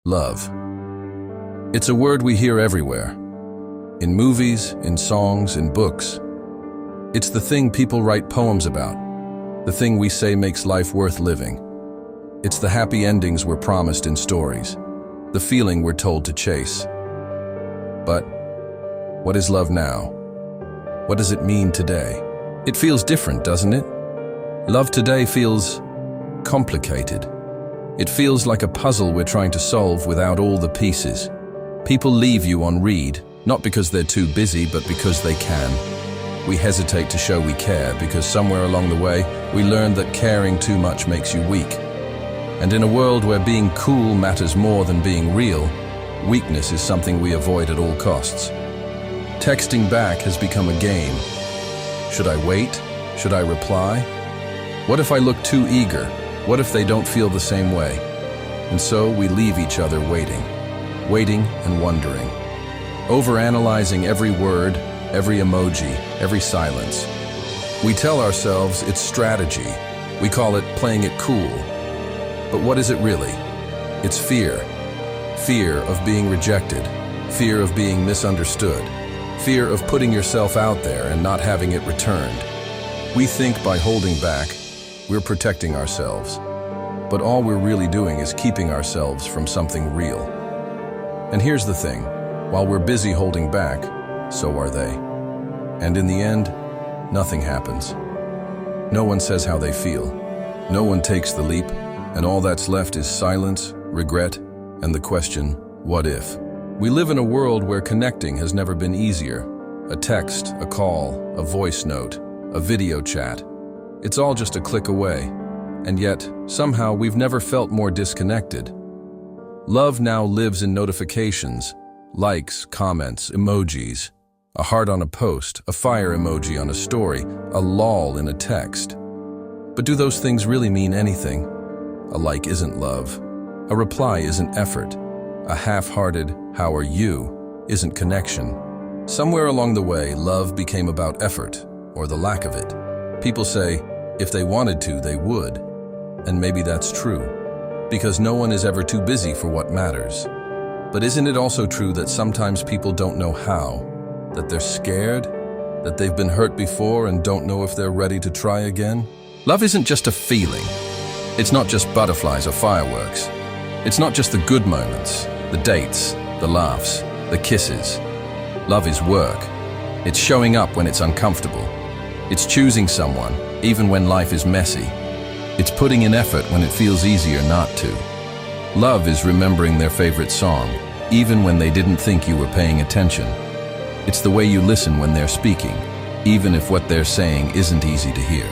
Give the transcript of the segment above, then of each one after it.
Love. It's a word we hear everywhere. In movies, in songs, in books. It's the thing people write poems about. The thing we say makes life worth living. It's the happy endings we're promised in stories. The feeling we're told to chase. But what is love now? What does it mean today? It feels different, doesn't it? Love today feels complicated. It feels like a puzzle we're trying to solve without all the pieces. People leave you on read, not because they're too busy, but because they can. We hesitate to show we care because somewhere along the way, we learned that caring too much makes you weak. And in a world where being cool matters more than being real, weakness is something we avoid at all costs. Texting back has become a game. Should I wait? Should I reply? What if I look too eager? What if they don't feel the same way? And so we leave each other waiting and wondering, overanalyzing every word, every emoji, every silence. We tell ourselves it's strategy. We call it playing it cool. But what is it really? It's fear. Fear of being rejected. Fear of being misunderstood. Fear of putting yourself out there and not having it returned. We think by holding back, we're protecting ourselves. But all we're really doing is keeping ourselves from something real. And here's the thing, while we're busy holding back, so are they. And in the end, nothing happens. No one says how they feel. No one takes the leap, and all that's left is silence, regret, and the question, what if? We live in a world where connecting has never been easier. A text, a call, a voice note, a video chat. It's all just a click away, and yet, somehow, we've never felt more disconnected. Love now lives in notifications, likes, comments, emojis, a heart on a post, a fire emoji on a story, a lol in a text. But do those things really mean anything? A like isn't love. A reply isn't effort. A half-hearted, how are you, isn't connection. Somewhere along the way, love became about effort, or the lack of it. People say, if they wanted to, they would. And maybe that's true, because no one is ever too busy for what matters. But isn't it also true that sometimes people don't know how? That they're scared? That they've been hurt before and don't know if they're ready to try again? Love isn't just a feeling. It's not just butterflies or fireworks. It's not just the good moments, the dates, the laughs, the kisses. Love is work. It's showing up when it's uncomfortable. It's choosing someone, even when life is messy. It's putting in effort when it feels easier not to. Love is remembering their favorite song, even when they didn't think you were paying attention. It's the way you listen when they're speaking, even if what they're saying isn't easy to hear.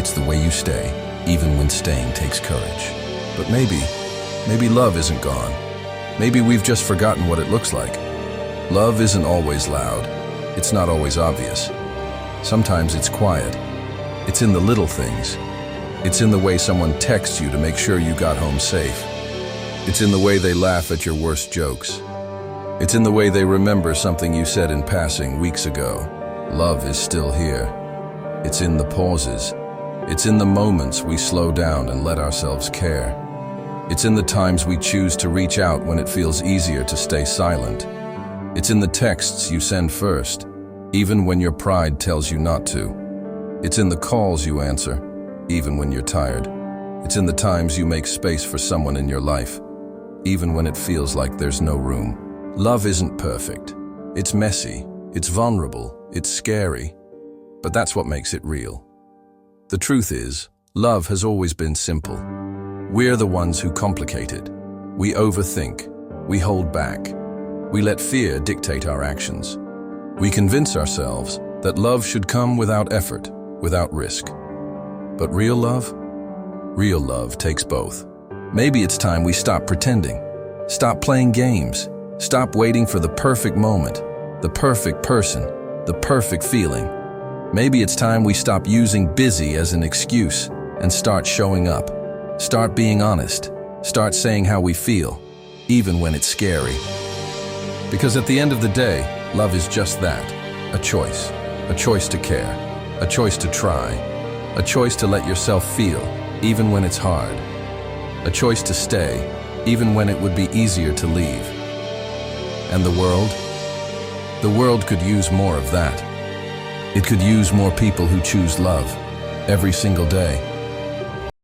It's the way you stay, even when staying takes courage. But maybe love isn't gone. Maybe we've just forgotten what it looks like. Love isn't always loud. It's not always obvious. Sometimes it's quiet. It's in the little things. It's in the way someone texts you to make sure you got home safe. It's in the way they laugh at your worst jokes. It's in the way they remember something you said in passing weeks ago. Love is still here. It's in the pauses. It's in the moments we slow down and let ourselves care. It's in the times we choose to reach out when it feels easier to stay silent. It's in the texts you send first, even when your pride tells you not to. It's in the calls you answer, even when you're tired. It's in the times you make space for someone in your life, even when it feels like there's no room. Love isn't perfect. It's messy, it's vulnerable, it's scary, but that's what makes it real. The truth is, love has always been simple. We're the ones who complicate it. We overthink, we hold back, we let fear dictate our actions. We convince ourselves that love should come without effort, without risk. But real love takes both. Maybe it's time we stop pretending, stop playing games, stop waiting for the perfect moment, the perfect person, the perfect feeling. Maybe it's time we stop using busy as an excuse and start showing up, start being honest, start saying how we feel, even when it's scary. Because at the end of the day, love is just that, a choice to care, a choice to try, a choice to let yourself feel, even when it's hard, a choice to stay, even when it would be easier to leave. And the world? The world could use more of that. It could use more people who choose love every single day.